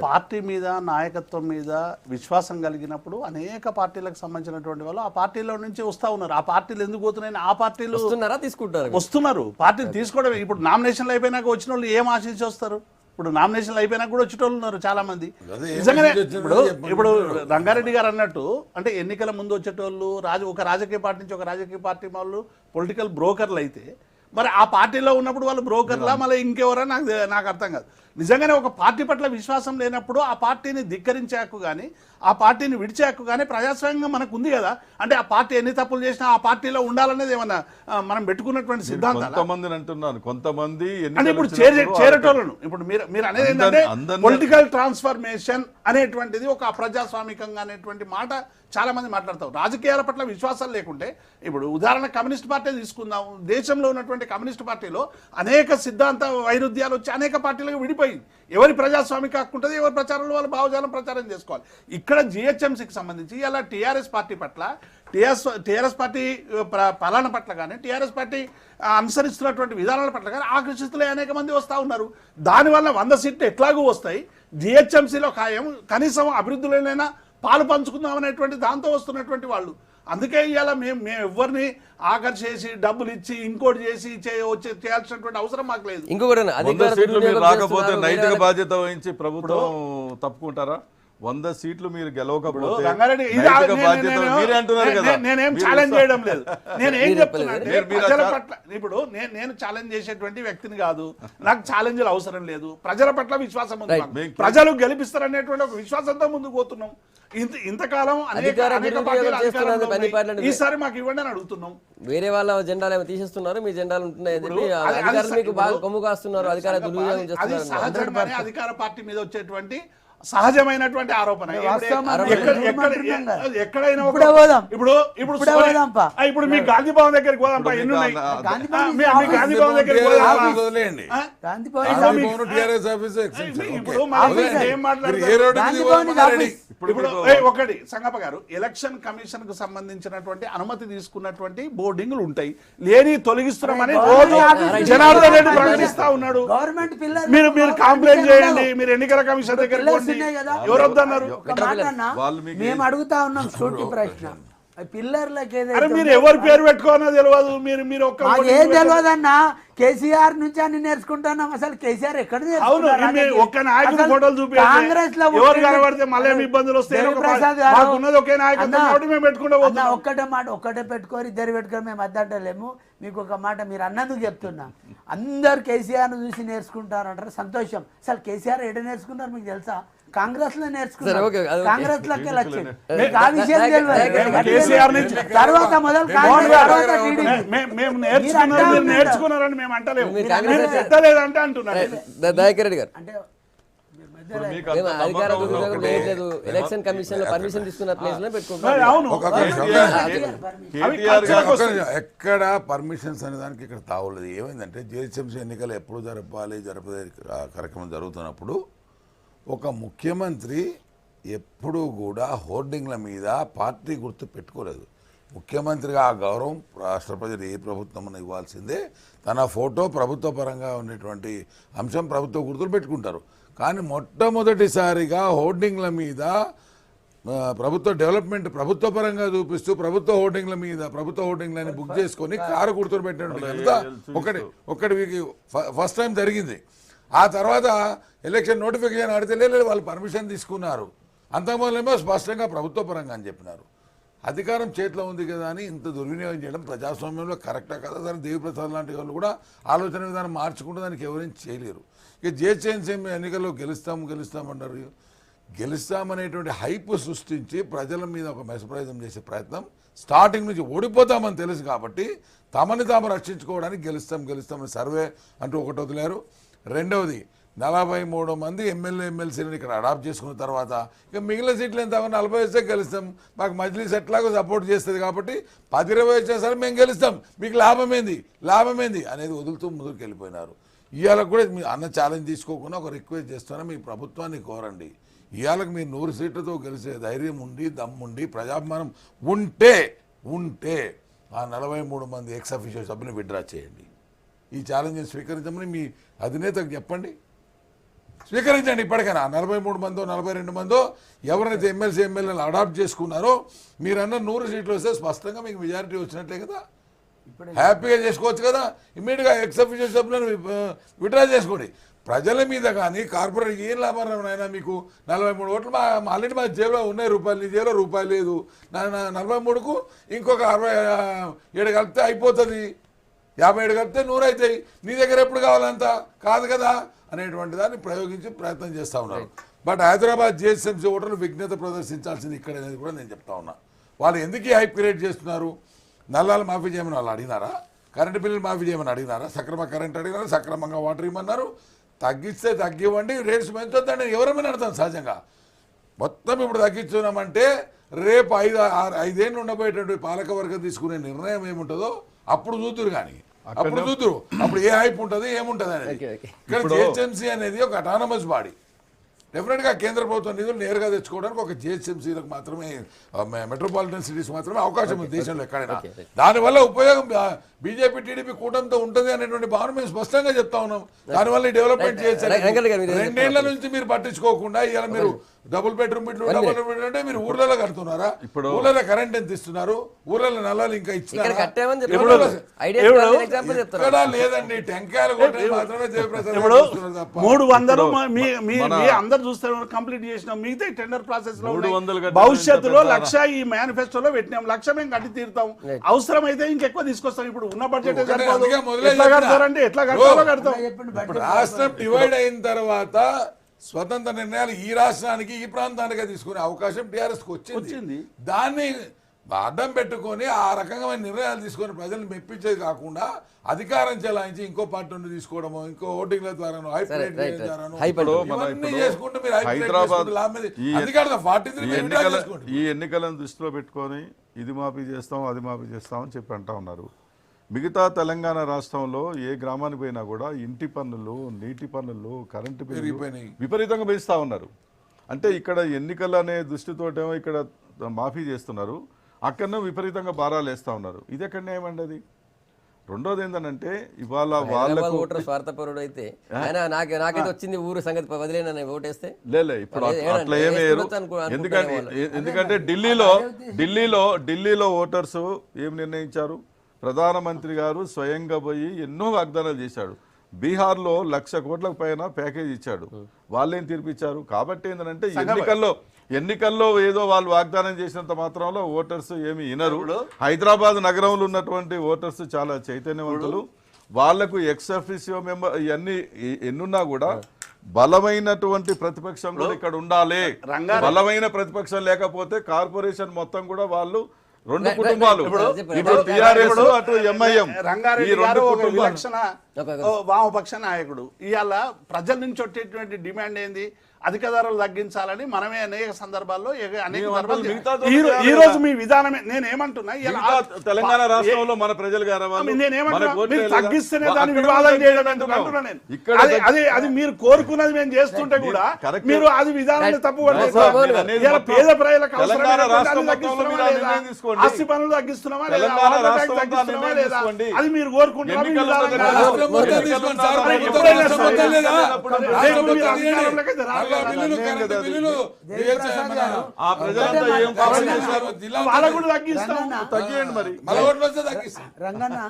పార్టీ మీద, నాయకత్వం మీద విశ్వాసం కలిగినప్పుడు అనేక పార్టీలకు సంబంధించినటువంటి వాళ్ళు ఆ పార్టీలో నుంచి వస్తా ఉన్నారు. ఆ పార్టీలు ఎందుకు పోతున్నాయని ఆ పార్టీలు వస్తున్నారు. పార్టీలు తీసుకోవడం. ఇప్పుడు నామినేషన్లు అయిపోయినాక వచ్చిన వాళ్ళు ఏం ఆశించి వస్తారు? ఇప్పుడు నామినేషన్లు అయిపోయినా కూడా వచ్చేటోళ్ళు ఉన్నారు చాలా మంది. నిజంగానే ఇప్పుడు రంగారెడ్డి గారు అన్నట్టు, అంటే ఎన్నికల ముందు వచ్చేటోళ్ళు ఒక రాజకీయ పార్టీ నుంచి ఒక రాజకీయ పార్టీ వాళ్ళు పొలిటికల్ బ్రోకర్లు అయితే, మరి ఆ పార్టీలో ఉన్నప్పుడు వాళ్ళు బ్రోకర్లా మళ్ళీ ఇంకెవరా నాకు అర్థం కాదు. నిజంగానే ఒక పార్టీ పట్ల విశ్వాసం లేనప్పుడు ఆ పార్టీని ధిక్కరించే హక్కు కానీ, ఆ పార్టీని విడిచే హక్కు కానీ ప్రజాస్వామ్యంగా మనకు ఉంది కదా. అంటే ఆ పార్టీ ఎన్ని తప్పులు చేసినా ఆ పార్టీలో ఉండాలనేది ఏమన్నా మనం పెట్టుకున్నటువంటి సిద్ధాంతం. కొంతమంది అంటే ఇప్పుడు చేరేటోళ్ళను ఇప్పుడు మీరు అనేది ఏంటంటే పొలిటికల్ ట్రాన్స్ఫర్మేషన్ అనేటువంటిది ఒక అప్రజాస్వామికంగా అనేటువంటి మాట చాలా మంది మాట్లాడతారు. రాజకీయాల పట్ల విశ్వాసాలు లేకుంటే, ఇప్పుడు ఉదాహరణ కమ్యూనిస్ట్ పార్టీ తీసుకుందాం. దేశంలో ఉన్నటువంటి కమ్యూనిస్ట్ పార్టీలో అనేక సిద్ధాంత వైరుధ్యాలు వచ్చి అనేక పార్టీలకు విడిపోయింది. ఎవరి ప్రజాస్వామిక హక్కు ఉంటుంది, ఎవరి ప్రచారంలో వాళ్ళు భావజాలం ప్రచారం చేసుకోవాలి. ఇక్కడ జిహెచ్ఎంసీకి సంబంధించి ఇలా టీఆర్ఎస్ పార్టీ పట్ల, టీఆర్ఎస్ పార్టీ పాలన పట్ల కానీ, టీఆర్ఎస్ పార్టీ అనుసరిస్తున్నటువంటి విధానాల పట్ల కానీ ఆకర్షితులై అనేక మంది వస్తూ ఉన్నారు. దానివల్ల 100 సీట్లు ఎట్లాగూ వస్తాయి. జిహెచ్ఎంసీలో ఖాయం, కనీసం అభివృద్ధిలోనైనా పాలు పంచుకుందాం అనేటువంటి దాంతో వస్తున్నటువంటి వాళ్ళు. అందుకే ఇవాళ మేము ఎవరిని ఆకర్షించి డబ్బులు ఇచ్చి ఇంకోటి చేసి చేయాల్సినటువంటి అవసరం మాకు లేదు. ఇంకొకటి రాకపోతే నైతిక బాధ్యత వహించి ప్రభుత్వం తప్పుకుంటారా? 100 సీట్లు మీరు గెలవకపోతే నేనేం ఛాలెంజ్ చేయడం లేదు. నేనేం చెప్తున్నా ప్రజల పట్ల, ఇప్పుడు నేను ఛాలెంజ్ చేసేటువంటి వ్యక్తిని కాదు. నాకు ఛాలెంజ్లు అవసరం లేదు. ప్రజల పట్ల విశ్వాసం ఉంది. ప్రజలు గెలిపిస్తారనేటువంటి ఒక విశ్వాసంతో ముందుకు పోతున్నాం. ఇంతకాలం ఈసారి మాకు ఇవ్వండి అని అడుగుతున్నాం. వేరే వాళ్ళ జెండాలు ఏమో తీసేస్తున్నారు, మీ జెండాలు ఉంటున్నాయి. కొమ్ము కాస్తున్నారు, అధికార దుర్వినియోగం చేస్తున్నారు. అధికార పార్టీ మీద వచ్చేటువంటి సహజమైనటువంటి ఆరోపణ. ఎక్కడైనా ఇప్పుడు మీ గాంధీ భవన్ దగ్గరికి పోదాంపా, ఎన్ని ఉన్నాయి? గాంధీ భవన్ దగ్గరికి ఇప్పుడు ఒకటి సంగప్ప గారు, ఎలక్షన్ కమిషన్ కు సంబంధించినటువంటి అనుమతి తీసుకున్నటువంటి బోర్డింగ్లు ఉంటాయి. లేని తొలగిస్తున్నామని రోజు జనార్దన్ రెడ్డి ప్రకటిస్తా ఉన్నాడు. మీరు కంప్లైంట్ చేయండి, మీరు ఎన్నికల కమిషన్ దగ్గరికి ఎవరు వద్దన్నారు? మేము అడుగుతా ఉన్నాం సూటి ప్రశ్న. పిల్లర్లకి మీరు ఎవరు పేరు పెట్టుకోనో తెలియదు. మీరు ఏం తెలియదు అన్న. కేసీఆర్ నుంచి అన్ని నేర్చుకుంటున్నాం. అసలు కేసీఆర్ ఎక్కడ ఒక్క నాయకుడు ఫోటోలు చూపి కాంగ్రెస్ లో ఎవరు కనబడితే మళ్ళీ ఇబ్బందులు వస్తాయి. ఒకే నాయకుడు ఒక్కటే పెట్టుకోరు, ఇద్దరు పెట్టుకొని మేము అద్దంటలేము. మీకు ఒక మాట మీరు అన్నందుకు చెప్తున్నా. అందరు కేసీఆర్ను చూసి నేర్చుకుంటారు అంటారు, సంతోషం. అసలు కేసీఆర్ ఎక్కడ నేర్చుకుంటారు మీకు తెలుసా? కాంగ్రెస్ లో సరే, ఓకే, నేర్చుకున్నారు, అది ఓకే. కాంగ్రెస్ లోకి వచ్చింది. మీకు ఆ విషయం తెలియదు. కేసీఆర్ నుంచి తర్వాత మొదలు కాంగ్రెస్, తర్వాత టీడీపీ. మేము నేర్చుకున్నారని మీరు నేర్చుకున్నారని మేము అంటలేము, మీరు కాంగ్రెస్ మీరు ఎత్తలేదంటే అంటున్నారు. దయాకర్ రెడ్డి గారు, అంటే మీరు మధ్యలో ఇప్పుడు మీకు మేము అంత అధికార నమ్మకం దుర్వినియోగం ఉన్నప్పుడు చేయట్లేదు. ఎలక్షన్ కమిషన్ లో పర్మిషన్ తీసుకున్న ప్లేస్ లో పెట్టుకుంటాం. అవును, కేటీఆర్ గారు ఎక్కడ పర్మిషన్స్ అనే దానికి ఇక్కడ తావులేదు. ఏమైందంటే జిహెచ్ఎంసీ ఎన్నికలు ఎప్పుడు జరపాలి కార్యక్రమం జరుగుతున్నప్పుడు ఒక ముఖ్యమంత్రి ఎప్పుడూ కూడా హోర్డింగ్ల మీద పార్టీ గుర్తు పెట్టుకోలేదు. ముఖ్యమంత్రిగా ఆ గౌరవం రాష్ట్ర ప్రజలు ఏ ప్రభుత్వం ఇవ్వాల్సిందే. తన ఫోటో ప్రభుత్వ పరంగా ఉన్నటువంటి అంశం ప్రభుత్వ గుర్తులు పెట్టుకుంటారు. కానీ మొట్టమొదటిసారిగా హోర్డింగ్ల మీద ప్రభుత్వ డెవలప్మెంట్ ప్రభుత్వ పరంగా చూపిస్తూ ప్రభుత్వ హోర్డింగ్లని బుక్ చేసుకొని కారు గుర్తులు పెట్టినట్టు ఒకటి ఫస్ట్ టైం జరిగింది. ఆ తర్వాత ఎలక్షన్ నోటిఫికేషన్ అడిగితే లేదు వాళ్ళు పర్మిషన్ తీసుకున్నారు. అంతకుముందేమో స్పష్టంగా ప్రభుత్వ పరంగా అని చెప్పినారు. అధికారం చేతిలో ఉంది కదా అని ఇంత దుర్వినియోగం చేయడం ప్రజాస్వామ్యంలో కరెక్టా కదా? దాని దేవిప్రసాద్ లాంటి వాళ్ళు కూడా ఆలోచన విధానం మార్చుకుంటే దానికి ఎవరేం చేయలేరు. ఇక జిహెచ్ఎంసీ ఎన్నికల్లో గెలుస్తామన్నారు. గెలుస్తామనేటువంటి హైప్ సృష్టించి ప్రజల మీద ఒక మెస్ప్రైజం చేసే ప్రయత్నం, స్టార్టింగ్ నుంచి ఓడిపోతామని తెలుసు కాబట్టి తమని తాము రక్షించుకోవడానికి గెలుస్తామని సర్వే అంటూ ఒకటి వదిలేరు. రెండవది 43 మంది ఎమ్మెల్సీలను ఇక్కడ అడాప్ట్ చేసుకున్న తర్వాత ఇక మిగిలిన సీట్లు ఎంత 40 వస్తే గెలుస్తాం, మాకు మజ్లిస్ ఎట్లాగో సపోర్ట్ చేస్తుంది కాబట్టి 10-20 వచ్చేసరికి మేము గెలుస్తాం, మీకు లాభమేంది అనేది వదులుతూ ముందుకు వెళ్ళిపోయినారు. ఇవాళ కూడా మీ అన్న ఛాలెంజ్ తీసుకోకుండా ఒక రిక్వెస్ట్ చేస్తున్నా, మీ ప్రభుత్వాన్ని కోరండి. ఇవాళకి మీరు 100 సీట్లతో గెలిచే ధైర్యం ఉండి దమ్ముండి ప్రజాభిమానం ఉంటే ఆ 43 మంది ఎక్స్ అఫీషియల్ సభ్యుని విత్డ్రా చేయండి. ఈ ఛాలెంజ్ని స్వీకరించమని మీ అధినేతకు చెప్పండి. స్వీకరించండి. ఇప్పటికైనా 43 మందో 42 మందో ఎవరైతే ఎమ్మెల్యేలు అడాప్ట్ చేసుకున్నారో మీరన్న 100 సీట్లు వస్తే స్పష్టంగా మీకు మెజారిటీ వచ్చినట్లే కదా, హ్యాపీగా చేసుకోవచ్చు కదా. ఇమ్మీడియట్గా ఎక్స్ అఫీషియల్ సభ్యులను విత్డ్రా చేసుకోండి. ప్రజల మీద కానీ కార్పొరేట్ ఏం లాభం అయినా మీకు 43 ఓట్లు ఆల్రెడీ మా జేబులో ఉన్నాయి రూపాయలు, నీ జేబులో రూపాయలు లేదు. 43కు ఇంకొక 67 కలిపితే అయిపోతుంది, 57 కలిపితే 100 అవుతాయి. నీ దగ్గర ఎప్పుడు కావాలంతా కాదు కదా అనేటువంటి దాన్ని ప్రయోగించి ప్రయత్నం చేస్తూ ఉన్నారు. బట్ హైదరాబాద్ జిహెచ్ఎంసీ ఓటర్లు విఘ్నత ప్రదర్శించాల్సింది ఇక్కడ అనేది కూడా నేను చెప్తా ఉన్నా. వాళ్ళు ఎందుకు హైప్ క్రియేట్ చేస్తున్నారు? నల్లాలు మాఫీ చేయమని వాళ్ళు అడిగినారా? కరెంటు బిల్లులు మాఫీ చేయమని అడిగినారా? సక్రమ కరెంట్ అడిగినారా? సక్రమంగా వాటర్ ఇవ్వమన్నారు. తగ్గిస్తే తగ్గివ్వండి, రేట్స్ పెంచొద్దండి ఎవరైనా అడతాం సహజంగా. మొత్తం ఇప్పుడు తగ్గించున్నామంటే రేపు 5 ఏళ్ళు ఉండబోయేటువంటి పాలకవర్గం తీసుకునే నిర్ణయం ఏముంటుందో అప్పుడు చూద్దురు. కానీ అప్పుడు ఏ హైప్ ఉంటుంది ఏముంటుంది అనేది. ఇక్కడ జిహెచ్ఎంసీ అనేది ఒక అటానమస్ బాడీ. డెఫినెట్గా కేంద్ర ప్రభుత్వం నిధులు నేరుగా తెచ్చుకోవడానికి ఒక జిహెచ్ఎంసీలకు మాత్రమే, మెట్రోపాలిటన్ సిటీస్ మాత్రమే అవకాశం ఉంది దేశంలో ఎక్కడైనా. దానివల్ల ఉపయోగం బీజేపీ టీడీపీ కూటమితో ఉంటుంది అనేటువంటి భావన మేము స్పష్టంగా చెప్తా ఉన్నాం. దానివల్ల ఈ డెవలప్మెంట్ చేయొచ్చు. 2 ఏళ్ల నుంచి మీరు పట్టించుకోకుండా ఇవాళ మీరు డబుల్ బెడ్రూమ్ ఇట్లు అంటే మీరు ఊర్లలో కడుతున్నారా? ఊర్లలో కరెంట్ ఎంత ఇస్తున్నారు? ఊర్లలో నల్లాలు ఇంకా ఇచ్చినారా? లేదండి, టెంకాయలు కొట్టేది మాత్రమే జయప్రసాద్. 300 అందరు చూస్తే కంప్లీట్ చేసినాం. మిగతా టెండర్ ప్రాసెస్ లో భవిష్యత్తులో 1,00,000 ఈ మేనిఫెస్టోలో పెట్టినాం. 1,00,000 మేము కట్టి తీరుతాం. అవసరం అయితే ఇంకెక్కువ తీసుకొస్తాం. ఇప్పుడు ఉన్న బడ్జెట్ ఎట్లా కడతారంటే ఎట్లా కడతాం. రాష్ట్రం డివైడ్ అయిన తర్వాత స్వతంత్ర నిర్ణయాలు ఈ రాష్ట్రానికి ఈ ప్రాంతానికి తీసుకునే అవకాశం టీఆర్ఎస్కి వచ్చింది. దాన్ని అడ్డం పెట్టుకొని ఆ రకంగా నిర్ణయాలు తీసుకొని ప్రజలను మెప్పించేది కాకుండా అధికారం చెలాయించి ఇంకో పార్టీ నుండి తీసుకోవడము, ఇంకో ఓటింగ్ల ద్వారాను చేసుకుంటూ మీరు హైదరాబాద్ ఈ ఎన్నికలను దృష్టిలో పెట్టుకొని ఇది మాఫీ చేస్తాం అది మాఫీ చేస్తాం అని చెప్పి అంటా ఉన్నారు. మిగతా తెలంగాణ రాష్ట్రంలో ఏ గ్రామానికి పోయినా కూడా ఇంటి పన్నులు, నీటి పన్నులు, కరెంటు బిల్లులు విపరీతంగా పెంచుతా ఉన్నారు. అంటే ఇక్కడ ఎన్నికలు అనే దృష్టితోటేమో ఇక్కడ మాఫీ చేస్తున్నారు, అక్కడనే విపరీతంగా భారాలు వేస్తూ ఉన్నారు. ఇది ఎక్కడ న్యాయమండి అది? రెండోది ఏంటంటే ఇవాళ వాళ్ళకు స్వార్థపరుడు అయితే నాకైతే వచ్చింది ఊరు సంగతి వదిలేనని ఓటేస్తే లే ఇప్పుడు అట్లా ఏమీ ఎందుకంటే ఢిల్లీలో ఓటర్స్ ఏం నిర్ణయించారు? ప్రధానమంత్రి గారు స్వయంగా పోయి ఎన్నో వాగ్దానాలు చేశాడు. బీహార్లో 1,00,000 కోట్లకు పైన ప్యాకేజ్ ఇచ్చాడు. వాళ్ళేం తీర్పిచ్చారు? కాబట్టి ఏంటంటే ఎన్నికల్లో ఏదో వాళ్ళు వాగ్దానం చేసినంత మాత్రంలో ఓటర్స్ ఏమి వినరు. హైదరాబాద్ నగరంలో ఉన్నటువంటి ఓటర్స్ చాలా చైతన్యవంతులు. వాళ్లకు ఎక్స్ అఫీషియో మెంబర్ ఇవన్నీ ఎన్నున్నా కూడా బలమైనటువంటి ప్రతిపక్షం కూడా ఇక్కడ ఉండాలి. రంగారెడ్డి- బలమైన ప్రతిపక్షం లేకపోతే కార్పొరేషన్ మొత్తం కూడా వాళ్ళు రెండు కుటుంబాలు ఇప్పుడు ఇటు టిఆర్ఎస్ అటు ఎంఐఎం ఈ రంగారెడ్డి రెండు గారు ఒక కుటుంబాలు విలక్షణ వామపక్ష నాయకుడు. ఇవాళ ప్రజల నుంచి వచ్చేటువంటి డిమాండ్ ఏంది? అధిక ధరలు తగ్గించాలని మనమే అనేక సందర్భాల్లో ఈ రోజు మీ విధానమే. నేనేమంటున్నా తెలంగాణ రాష్ట్రంలో మన ప్రజలు నేనేమంటున్నా తగ్గిస్తేనే దాన్ని వివాదం చేయడం ఎందుకు అంటున్నా నేను. అది మీరు కోరుకున్నది మేము చేస్తుంటే కూడా మీరు అది విధానాన్ని తప్పు పేద ప్రజలకు ఆస్తి పనులు తగ్గిస్తున్నామా లేదా, తగ్గిస్తున్నామా లేదా, అది మీరు కోరుకుంటున్నారా? రంగన్న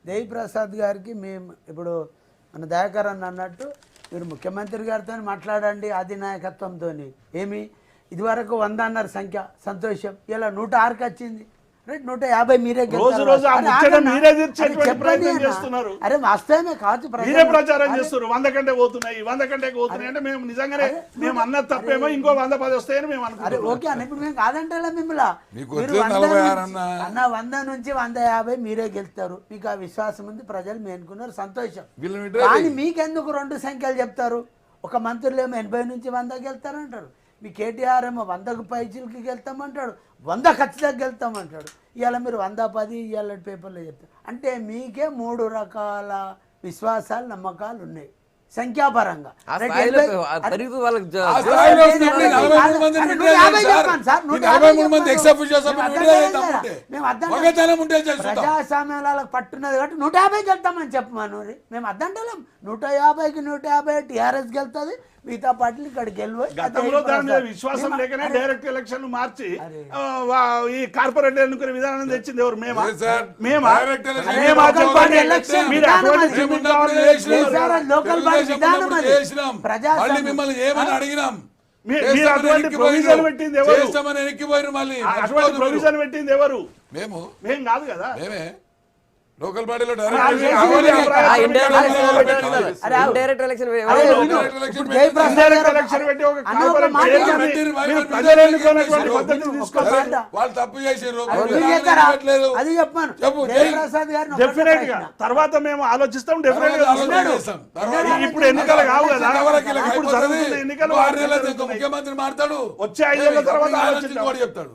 దేవిప్రసాద్ గారికి మేము ఇప్పుడు మన దయాకర్ అన్న అన్నట్టు మీరు ముఖ్యమంత్రి గారితో మాట్లాడండి అధినాయకత్వంతో. ఏమి ఇదివరకు 100 అన్నారు సంఖ్య, సంతోషం. ఇలా 106కి వచ్చింది. 150 మీరే అరే వాస్తవమే కావచ్చు. మీరే ప్రచారం చేస్తున్నారు 100 కంటే పోతున్నాయి 100 కంటే పోతున్నాయి అంటే మేము నిజంగానే మేము అన్నది తప్పేమో ఇంకో 110 వస్తాయని మేము అనుకుంటాం. ఓకే అన్న, ఇప్పుడు మేము కాదంటే మిమ్మల్ని అన్న 100 నుంచి 150 మీరే గెలుస్తారు. మీకు ఆ విశ్వాసం ఉంది, ప్రజలు మేనుకున్నారు, సంతోషం. కానీ మీకెందుకు 2 సంఖ్యలు చెప్తారు? ఒక మంత్రులు ఏమో 80 నుంచి 100 గెలుతారంటారు, మీ కేటీఆర్ ఏమో 100కు పైచీలకి గెలుతామంటాడు, 100 ఖచ్చితంగా గెలుతామంటాడు. ఇవాళ మీరు 110 ఇవాళ పేపర్లో చెప్తారు. అంటే మీకే 3 రకాల విశ్వాసాలు నమ్మకాలు ఉన్నాయి సంఖ్యాపరంగా. ప్రజాస్వామ్యాలకు పట్టున్నది కాబట్టి 150 గెలుతామని చెప్పమను. మేము అద్దంటలేం. 150కి 150 టీఆర్ఎస్ గెలుతుంది, మిగతా పార్టీలు ఇక్కడికి విశ్వాసం లేకనే డైరెక్ట్ ఎలక్షన్ మార్చి ఈ కార్పొరేట్ ఎన్నికల విధానం తెచ్చింది ఎవరు? మిమ్మల్ని ఏమని అడిగినాం? అటువంటి ప్రొవిజన్ పెట్టింది ఎవరు? అటువంటి ప్రొవిజన్ పెట్టింది ఎవరు? మేము కాదు కదా. మేమే లోకల్ బాడీలో వాళ్ళు తప్పు చేసారు. అది చెప్పాను. డెఫినెట్ గా తర్వాత మేము ఆలోచిస్తాం. డెఫినెట్ గా ఇప్పుడు ఎన్నికలు కావు కదా, ఇప్పుడు జరుగుతున్న ఎన్నికలు ముఖ్యమంత్రి మాట్లాడు వచ్చే 5 ఏళ్ల తర్వాత చెప్తాడు.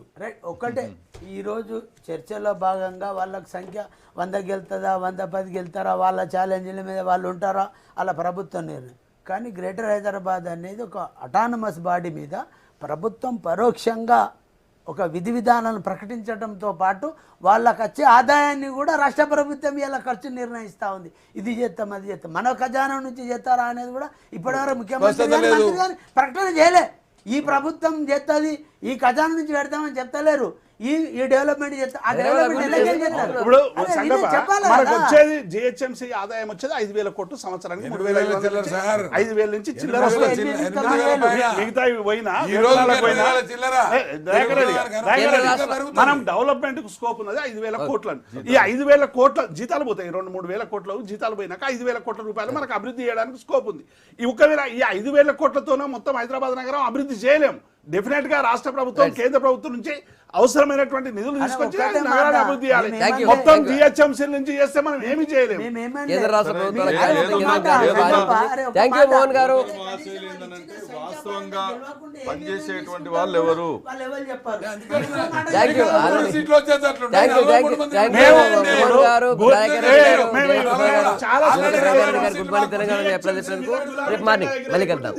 ఒక్కటే ఈరోజు చర్చలో భాగంగా వాళ్ళకి సంఖ్య 100 గెలుతుందా 110 గెలుతారా, వాళ్ళ ఛాలెంజ్ల మీద వాళ్ళు ఉంటారా, అలా ప్రభుత్వం నిర్ణయం. కానీ గ్రేటర్ హైదరాబాద్ అనేది ఒక అటానమస్ బాడీ మీద ప్రభుత్వం పరోక్షంగా ఒక విధి విధానాలను ప్రకటించడంతో పాటు వాళ్ళకి వచ్చే ఆదాయాన్ని కూడా రాష్ట్ర ప్రభుత్వం ఇలా ఖర్చు నిర్ణయిస్తూ ఉంది. ఇది చేస్తాం అది చేస్తాం, మన ఖజానా నుంచి చేస్తారా అనేది కూడా ఇప్పటివరకు ముఖ్యమంత్రి గారు ప్రకటన చేయలే. ఈ ప్రభుత్వం చేస్తుంది, ఈ ఖజానా నుంచి పెడతామని చెప్తలేరు. ఈ డెవలప్మెంట్ చేస్తారు. ఇప్పుడు మనకు వచ్చేది జిహెచ్ఎంసీ ఆదాయం వచ్చేది 5,000 కోట్లు సంవత్సరానికి. 5,000 నుంచి చిల్లర మిగతా పోయినా మనం డెవలప్మెంట్ కు స్కోప్ ఉన్నది 5,000 కోట్లు. ఈ 5,000 కోట్ల జీతాలు పోతాయి, 2-3 వేల కోట్ల జీతాలు పోయినాక 5,000 కోట్ల రూపాయలు మనకు అభివృద్ధి చేయడానికి స్కోప్ ఉంది. ఈ ఒకవేళ ఈ 5,000 కోట్లతోనే మొత్తం హైదరాబాద్ నగరం అభివృద్ధి చేయలేము. డెఫినెట్ గా రాష్ట్ర ప్రభుత్వం కేంద్ర ప్రభుత్వం నుంచి అవసరమైనటువంటి నిధులు తీసుకొచ్చి నగరాన్ని అభివృద్ధి చేయాలి. మొత్తం జిహెచ్ఎంసీ నుంచి చేస్తే మనం ఏమి చేయలేము. వాస్తవంగా పనిచేసేటువంటి వాళ్ళు ఎవరు? గుడ్ మార్నింగ్, మళ్ళీ కలుద్దాం.